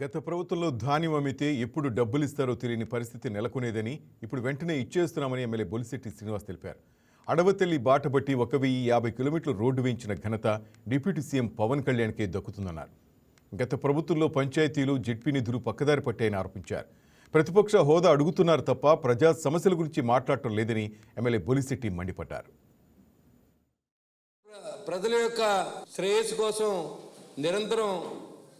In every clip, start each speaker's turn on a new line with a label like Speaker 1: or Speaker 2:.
Speaker 1: గత ప్రభుత్వంలో ధాన్యం అమ్మితే ఎప్పుడు డబ్బులు ఇస్తారో తెలియని పరిస్థితి నెలకొనేదని ఇప్పుడు వెంటనే ఇచ్చేస్తున్నామని ఎమ్మెల్యే బొలిశెట్టి శ్రీనివాస్ తెలిపారు. అడవతల్లి బాటబట్టి 1050 కిలోమీటర్ల రోడ్డు వేయించిన ఘనత డిప్యూటీ సీఎం పవన్ కళ్యాణ్కే దక్కుతుందన్నారు. గత ప్రభుత్వంలో పంచాయతీలు జెడ్పీ నిధులు పక్కదారి పట్టాయని ఆరోపించారు. ప్రతిపక్ష హోదా అడుగుతున్నారు తప్ప ప్రజా సమస్యల గురించి మాట్లాడటం లేదని ఎమ్మెల్యే బొలిశెట్టి మండిపడ్డారు.
Speaker 2: ప్రజల యొక్క శ్రేయస్సు కోసం నిరంతరం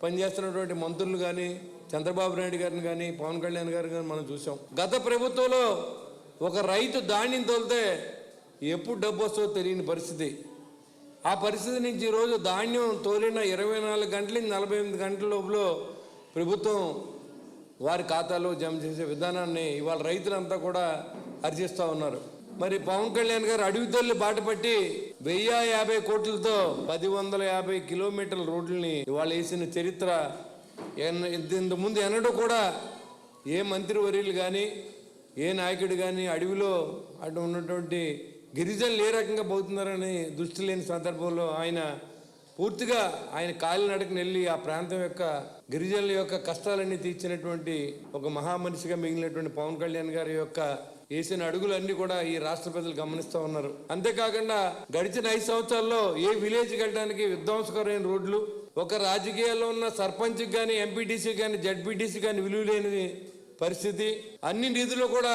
Speaker 2: పనిచేస్తున్నటువంటి మంత్రులు కానీ చంద్రబాబు నాయుడు గారిని కానీ పవన్ కళ్యాణ్ గారిని కానీ మనం చూసాం. గత ప్రభుత్వంలో ఒక రైతు ధాన్యం తోలితే ఎప్పుడు డబ్బు వస్తుందో తెలియని పరిస్థితి. ఆ పరిస్థితి నుంచి ఈరోజు ధాన్యం తోలిన 24 గంటల నుంచి 48 గంటల లోపల ప్రభుత్వం వారి ఖాతాలో జమ చేసే విధానాన్ని ఇవాళ రైతులంతా కూడా హర్షిస్తూ ఉన్నారు. మరి పవన్ కళ్యాణ్ గారు అడవి తల్లి బాట పట్టి 1050 కోట్లతో 1050 కిలోమీటర్ల రోడ్లని ఇవాళ వేసిన చరిత్ర ఇంత ముందు ఎన్నడూ కూడా ఏ మంత్రివర్యులు కానీ ఏ నాయకుడు కానీ అడవిలో అటు ఉన్నటువంటి గిరిజనులు ఏ రకంగా పోతున్నారని దృష్టి లేని సందర్భంలో ఆయన పూర్తిగా ఆయన కాలినడకన వెళ్ళి ఆ ప్రాంతం యొక్క గిరిజనుల యొక్క కష్టాలన్నీ తీర్చినటువంటి ఒక మహామనిషిగా మిగిలినటువంటి పవన్ కళ్యాణ్ గారి యొక్క వేసిన అడుగులన్నీ కూడా ఈ రాష్ట్ర ప్రజలు గమనిస్తూ ఉన్నారు. అంతేకాకుండా గడిచిన 5 సంవత్సరాల్లో ఏ విలేజ్కి వెళ్ళడానికి విధ్వంసకరమైన రోడ్లు, ఒక రాజకీయాల్లో ఉన్న సర్పంచ్కి కానీ ఎంపీటీసీ కానీ జడ్పీటీసీ కానీ విలువ లేని పరిస్థితి. అన్ని నిధులు కూడా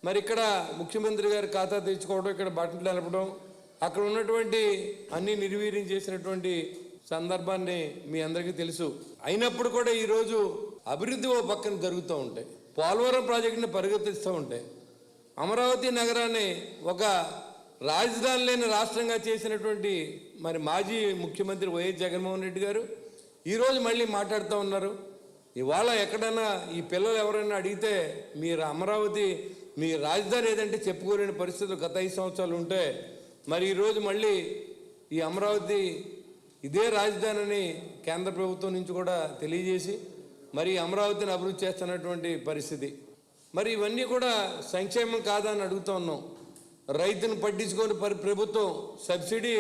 Speaker 2: మరి ఇక్కడ ముఖ్యమంత్రి గారి ఖాతా తెచ్చుకోవడం, ఇక్కడ బట్టలు నిలపడం, అక్కడ ఉన్నటువంటి అన్ని నిర్వీర్యం చేసినటువంటి సందర్భాన్ని మీ అందరికీ తెలుసు. అయినప్పుడు కూడా ఈరోజు అభివృద్ధి ఓ పక్కన జరుగుతూ ఉంటాయి, పోలవరం ప్రాజెక్టుని పరిగెత్తిస్తూ ఉంటాయి, అమరావతి నగరాన్ని ఒక రాజధాని లేని రాష్ట్రంగా చేసినటువంటి మరి మాజీ ముఖ్యమంత్రి వైఎస్ జగన్మోహన్ రెడ్డి గారు ఈరోజు మళ్ళీ మాట్లాడుతూ ఉన్నారు. ఇవాళ ఎక్కడైనా ఈ పిల్లలు ఎవరైనా అడిగితే మీరు అమరావతి మీ రాజధాని ఏదంటే చెప్పుకోలేని పరిస్థితులు గత 5 సంవత్సరాలు ఉంటే మరి ఈరోజు మళ్ళీ ఈ అమరావతి ఇదే రాజధాని అని కేంద్ర ప్రభుత్వం నుంచి కూడా తెలియజేసి మరి అమరావతిని అభివృద్ధి చేస్తున్నటువంటి పరిస్థితి. మరి ఇవన్నీ కూడా సంక్షేమం కాదని అడుగుతూ ఉన్నాం. రైతును పట్టించుకొని ప్రభుత్వం సబ్సిడీ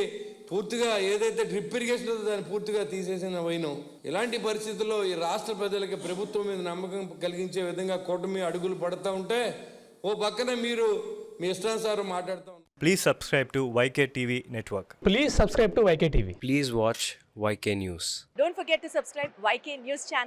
Speaker 2: పూర్తిగా ఏదైతే డ్రిప్ ఇరిగేషన్ ఉందో దాన్ని పూర్తిగా తీసేసిన వైనం. ఇలాంటి పరిస్థితుల్లో ఈ రాష్ట్ర ప్రజలకి ప్రభుత్వం మీద నమ్మకం కలిగించే విధంగా కూటమి అడుగులు పడుతూ ఉంటే ఓ పక్కన మీరు మీ ఇష్టానుసారం మాట్లాడుతూ ఉంటారు.
Speaker 3: Please subscribe to YK TV Network.
Speaker 4: Please subscribe to YK TV.
Speaker 5: Please watch YK News.
Speaker 6: Don't forget to subscribe YK News channel.